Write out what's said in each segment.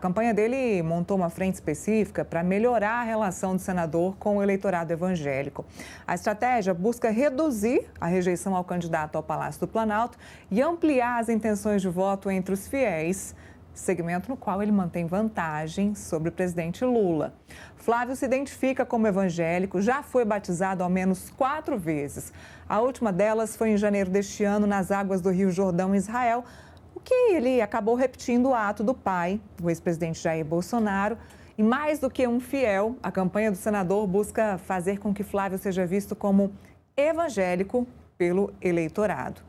A campanha dele montou uma frente específica para melhorar a relação do senador com o eleitorado evangélico. A estratégia busca reduzir a rejeição ao candidato ao Palácio do Planalto e ampliar as intenções de voto entre os fiéis, segmento no qual ele mantém vantagem sobre o presidente Lula. Flávio se identifica como evangélico, já foi batizado ao menos 4 vezes. A última delas foi em janeiro deste ano, nas águas do Rio Jordão, em Israel, o que ele acabou repetindo o ato do pai, o ex-presidente Jair Bolsonaro. E mais do que um fiel, a campanha do senador busca fazer com que Flávio seja visto como evangélico pelo eleitorado.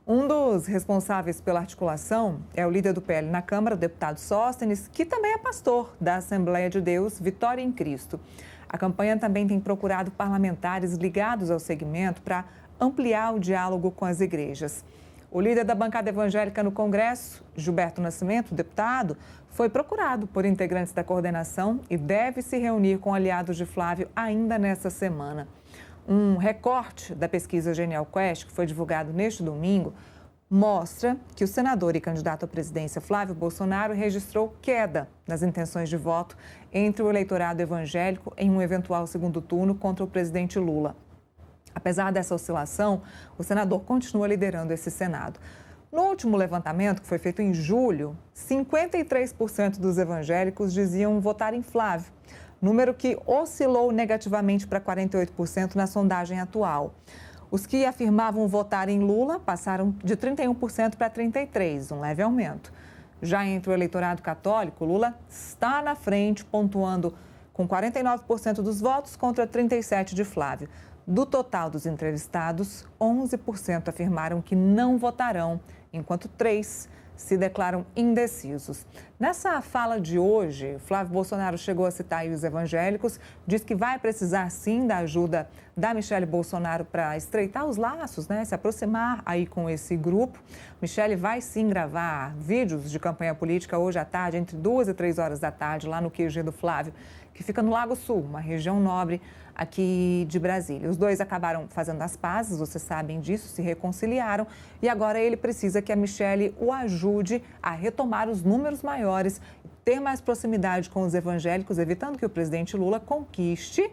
Um dos responsáveis pela articulação é o líder do PL na Câmara, o deputado Sóstenes, que também é pastor da Assembleia de Deus, Vitória em Cristo. A campanha também tem procurado parlamentares ligados ao segmento para ampliar o diálogo com as igrejas. O líder da bancada evangélica no Congresso, Gilberto Nascimento, deputado, foi procurado por integrantes da coordenação e deve se reunir com aliados de Flávio ainda nesta semana. Um recorte da pesquisa Genial Quest, que foi divulgado neste domingo, mostra que o senador e candidato à presidência Flávio Bolsonaro registrou queda nas intenções de voto entre o eleitorado evangélico em um eventual segundo turno contra o presidente Lula. Apesar dessa oscilação, o senador continua liderando esse Senado. No último levantamento, que foi feito em julho, 53% dos evangélicos diziam votar em Flávio, número que oscilou negativamente para 48% na sondagem atual. Os que afirmavam votar em Lula passaram de 31% para 33%, um leve aumento. Já entre o eleitorado católico, Lula está na frente, pontuando com 49% dos votos contra 37% de Flávio. Do total dos entrevistados, 11% afirmaram que não votarão, enquanto 3% se declaram indecisos. Nessa fala de hoje, Flávio Bolsonaro chegou a citar aí os evangélicos, diz que vai precisar sim da ajuda da Michelle Bolsonaro para estreitar os laços, né? Se aproximar aí com esse grupo. Michelle vai sim gravar vídeos de campanha política hoje à tarde, entre 2 e 3 horas da tarde, lá no QG do Flávio, que fica no Lago Sul, uma região nobre aqui de Brasília. Os dois acabaram fazendo as pazes, vocês sabem disso, se reconciliaram e agora ele precisa que a Michelle o ajude a retomar os números maiores, ter mais proximidade com os evangélicos, evitando que o presidente Lula conquiste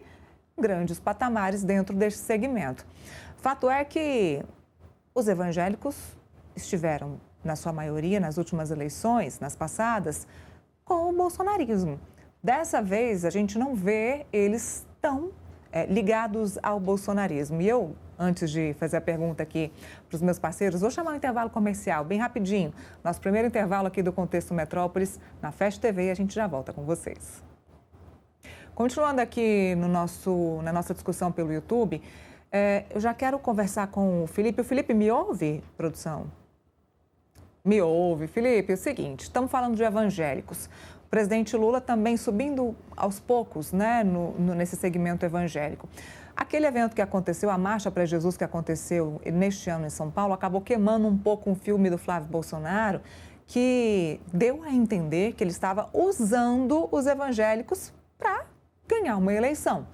grandes patamares dentro deste segmento. Fato é que os evangélicos estiveram, na sua maioria, nas últimas eleições, nas passadas, com o bolsonarismo. Dessa vez, a gente não vê eles tão ligados ao bolsonarismo. E eu, antes de fazer a pergunta aqui para os meus parceiros, vou chamar um intervalo comercial, bem rapidinho. Nosso primeiro intervalo aqui do Contexto Metrópolis, na Fast TV, e a gente já volta com vocês. Continuando aqui na nossa discussão pelo YouTube, eu já quero conversar com o Felipe. O Felipe me ouve, produção? Me ouve. Felipe, é o seguinte, estamos falando de evangélicos. O presidente Lula também subindo aos poucos, né, nesse segmento evangélico. Aquele evento que aconteceu, a Marcha para Jesus que aconteceu neste ano em São Paulo, acabou queimando um pouco um filme do Flávio Bolsonaro, que deu a entender que ele estava usando os evangélicos para ganhar uma eleição.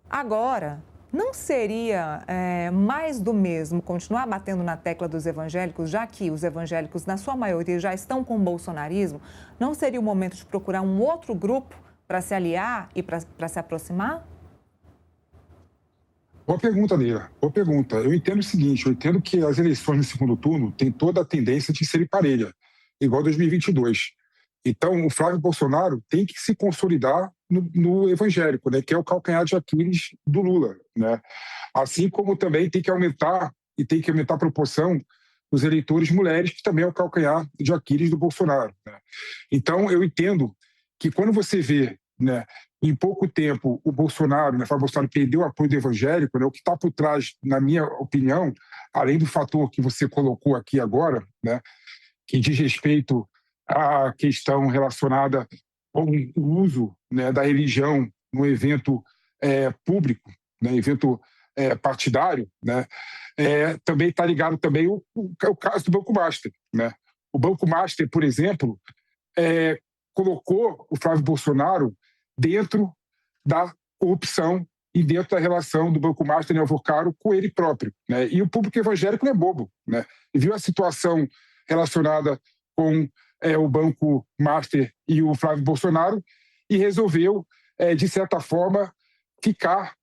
Agora, não seria mais do mesmo continuar batendo na tecla dos evangélicos, já que os evangélicos, na sua maioria, já estão com o bolsonarismo? Não seria o momento de procurar um outro grupo para se aliar e para se aproximar? Boa pergunta, Neira. Boa pergunta. Eu entendo o seguinte, eu entendo que as eleições no segundo turno têm toda a tendência de serem parelha, igual 2022. Então, o Flávio Bolsonaro tem que se consolidar no evangélico, né, que é o calcanhar de Aquiles do Lula, né? Assim como também tem que aumentar a proporção dos eleitores mulheres, que também é o calcanhar de Aquiles do Bolsonaro, né? Então, eu entendo que quando você vê, né, em pouco tempo o Bolsonaro, né, o Flávio Bolsonaro perdeu o apoio do evangélico, né, o que está por trás, na minha opinião, além do fator que você colocou aqui agora, né, que diz respeito à questão relacionada com o uso, né, da religião no evento público, né, evento partidário, né, também está ligado também o caso do Banco Master, né? O Banco Master, por exemplo, colocou o Flávio Bolsonaro dentro da corrupção e dentro da relação do Banco Master e Alvocaro com ele próprio, né? E o público evangélico não é bobo, né? E viu a situação relacionada com o Banco Master e o Flávio Bolsonaro e resolveu, de certa forma, ficar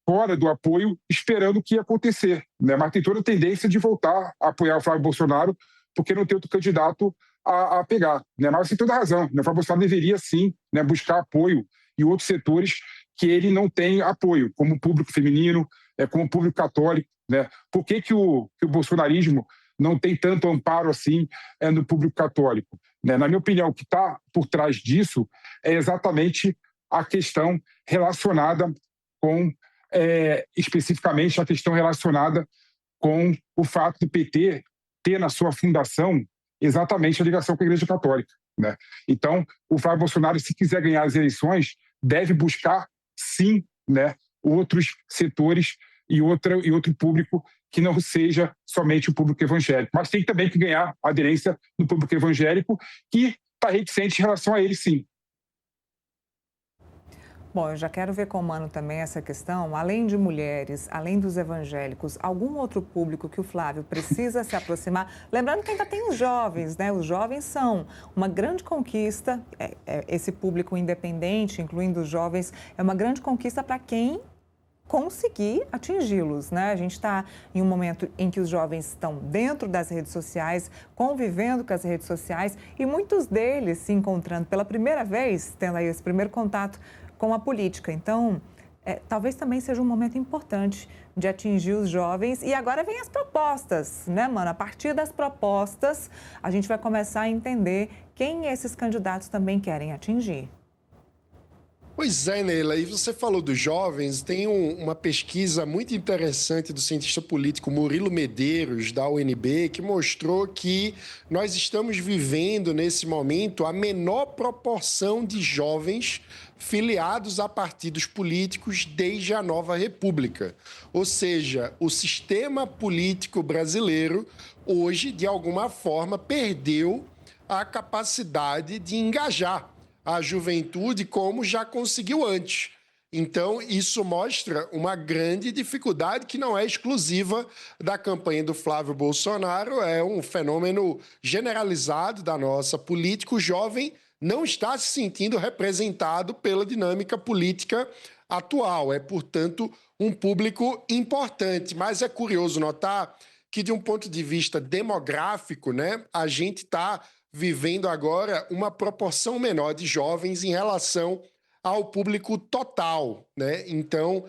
fora do apoio, esperando o que ia acontecer, né? Mas tem toda a tendência de voltar a apoiar o Flávio Bolsonaro, porque não tem outro candidato a pegar, né? Mas você tem toda a razão, né? O Flávio Bolsonaro deveria, sim, né, buscar apoio em outros setores que ele não tem apoio, como o público feminino, como o público católico, né? Por que o bolsonarismo não tem tanto amparo assim no público católico, né? Na minha opinião, o que está por trás disso é exatamente a questão relacionada com, especificamente, a questão relacionada com o fato do PT ter na sua fundação exatamente a ligação com a Igreja Católica, né? Então, o Flávio Bolsonaro, se quiser ganhar as eleições, deve buscar, sim, né, outros setores e outro público que não seja somente o público evangélico. Mas tem também que ganhar a aderência do público evangélico, que está reticente em relação a ele, sim. Bom, eu já quero ver com o Mano também essa questão, além de mulheres, além dos evangélicos, algum outro público que o Flávio precisa se aproximar? Lembrando que ainda tem os jovens, né? Os jovens são uma grande conquista, esse público independente, incluindo os jovens, é uma grande conquista para quem conseguir atingi-los, né? A gente está em um momento em que os jovens estão dentro das redes sociais, convivendo com as redes sociais e muitos deles se encontrando pela primeira vez, tendo aí esse primeiro contato com a política. Então, talvez também seja um momento importante de atingir os jovens. E agora vem as propostas, né, Mano? A partir das propostas, a gente vai começar a entender quem esses candidatos também querem atingir. Pois é, Neila, e você falou dos jovens, tem uma pesquisa muito interessante do cientista político Murilo Medeiros, da UNB, que mostrou que nós estamos vivendo, nesse momento, a menor proporção de jovens filiados a partidos políticos desde a nova República. Ou seja, o sistema político brasileiro, hoje, de alguma forma, perdeu a capacidade de engajar a juventude como já conseguiu antes. Então, isso mostra uma grande dificuldade que não é exclusiva da campanha do Flávio Bolsonaro, é um fenômeno generalizado da nossa política. O jovem não está se sentindo representado pela dinâmica política atual. É, portanto, um público importante. Mas é curioso notar que, de um ponto de vista demográfico, né, a gente está vivendo agora uma proporção menor de jovens em relação ao público total, né? Então,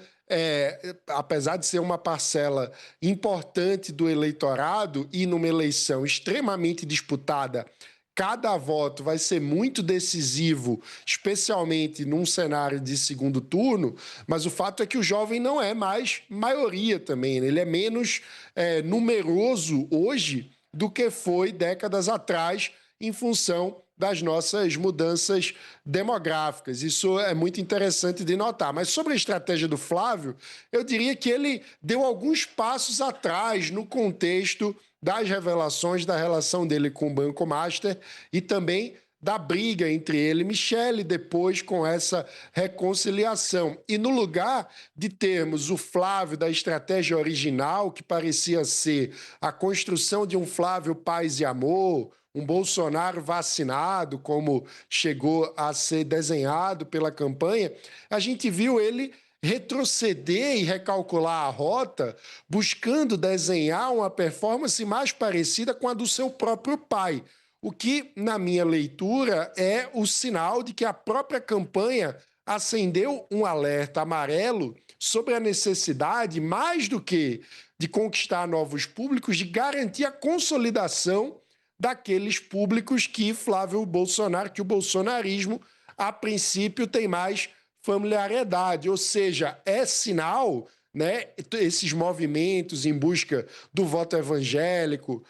apesar de ser uma parcela importante do eleitorado e numa eleição extremamente disputada, cada voto vai ser muito decisivo, especialmente num cenário de segundo turno, mas o fato é que o jovem não é mais maioria também, né? Ele é menos numeroso hoje do que foi décadas atrás, em função das nossas mudanças demográficas. Isso é muito interessante de notar. Mas sobre a estratégia do Flávio, eu diria que ele deu alguns passos atrás no contexto das revelações da relação dele com o Banco Master e também da briga entre ele e Michele, depois com essa reconciliação. E no lugar de termos o Flávio da estratégia original, que parecia ser a construção de um Flávio Paz e Amor, um Bolsonaro vacinado, como chegou a ser desenhado pela campanha, a gente viu ele retroceder e recalcular a rota, buscando desenhar uma performance mais parecida com a do seu próprio pai. O que, na minha leitura, é o sinal de que a própria campanha acendeu um alerta amarelo sobre a necessidade, mais do que de conquistar novos públicos, de garantir a consolidação daqueles públicos que Flávio Bolsonaro, que o bolsonarismo, a princípio, tem mais familiaridade. Ou seja, é sinal, né, esses movimentos em busca do voto evangélico,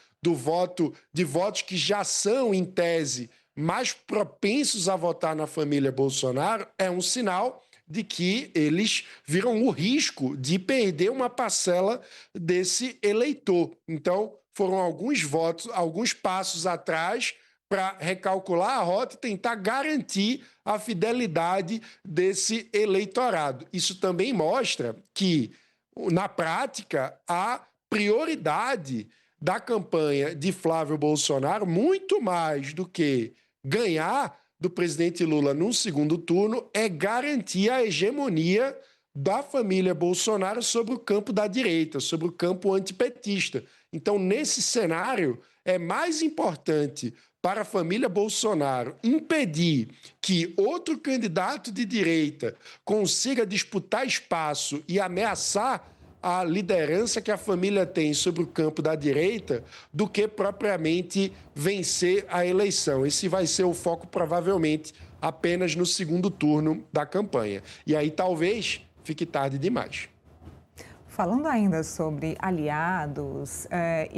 de votos que já são, em tese, mais propensos a votar na família Bolsonaro, é um sinal de que eles viram o risco de perder uma parcela desse eleitor. Então, foram alguns votos, alguns passos atrás para recalcular a rota e tentar garantir a fidelidade desse eleitorado. Isso também mostra que, na prática, a prioridade da campanha de Flávio Bolsonaro, muito mais do que ganhar do presidente Lula num segundo turno, é garantir a hegemonia da família Bolsonaro sobre o campo da direita, sobre o campo antipetista. Então, nesse cenário, é mais importante para a família Bolsonaro impedir que outro candidato de direita consiga disputar espaço e ameaçar a liderança que a família tem sobre o campo da direita do que propriamente vencer a eleição. Esse vai ser o foco, provavelmente, apenas no segundo turno da campanha. E aí talvez fique tarde demais. Falando ainda sobre aliados